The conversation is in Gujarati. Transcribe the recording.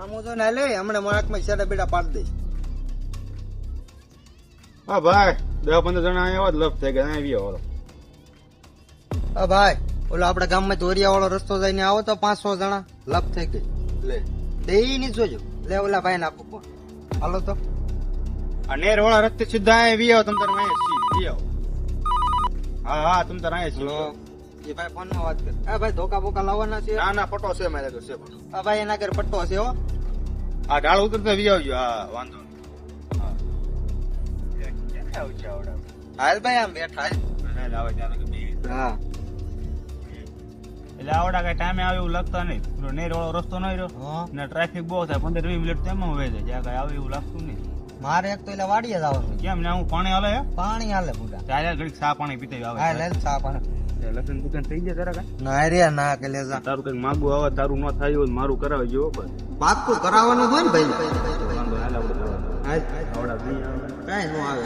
આમ જો ને લે હમણાં માર્કમાં સેડા બેડા પાડી દઈશ. હા ભાઈ 10-15 જણા આવ્યા લપ થઈ ગયા આવ્યો વાળો. હા ભાઈ ઓલો આપડા ગામમાં ચોરિયા વાળો રસ્તો જઈને આવો તો 500 જણા લપ થઈ ગઈ. લે દેઈ ની જોજો. લે ઓલા ભાઈ ને આપો ફોન. હાલો તો આ નેર વાળા રસ્તે સીધા આવ્યો તમ તારે અહીંયા છી આવો. હા તમ તારે અહીંયા હલો છી. એ ભાઈ ફોન માં વાત કર. હા ભાઈ ધોકા બોકા લાવવાના છે. ના પટો છે મારે તો છે પણ. હા ભાઈ એના ઘર પટ્ટો છે હો. આ ઢાળ ઉતરતા વી આવજો. હા વાંધો નહીં. હા ક્યાં આવશે આવડા? હાલ ભાઈ આમ બેઠા હાલ. અને આવે ત્યારે કે બે હા એટલે આવડા કઈ ટાઈમે આવે એવું લાગતા નહીં. પેલો નેર વાળો રસ્તો નહીં રહ્યો હા ને ટ્રાફિક બહુ થાય 15-20 મિનિટ તેમાં વહી જાય. જ્યાં કઈ આવે એવું લાગતું નહીં. મારે એક તો એટલે વાડીએ જવાનું છે. કેમ ને હું પાણી હાલે હે પાણી હાલે પૂરા. ત્યારે ઘડીક ચા પાણી પીતે હા આવે. લે ચા પાણી. લગ્ન દુકાન થઈ જાય તારા કઈ ના રે ના કે લે જા. તારું કઈક માગવું આવે તારું ન થાય એવું મારું કરાવે જેવો પણ પાક્કું કરાવવાનું હોય ને ભાઈ. વાંધો હાલ આપણે જવાનું. હાલ આવડા નહીં આવે કાઈ નો આવે.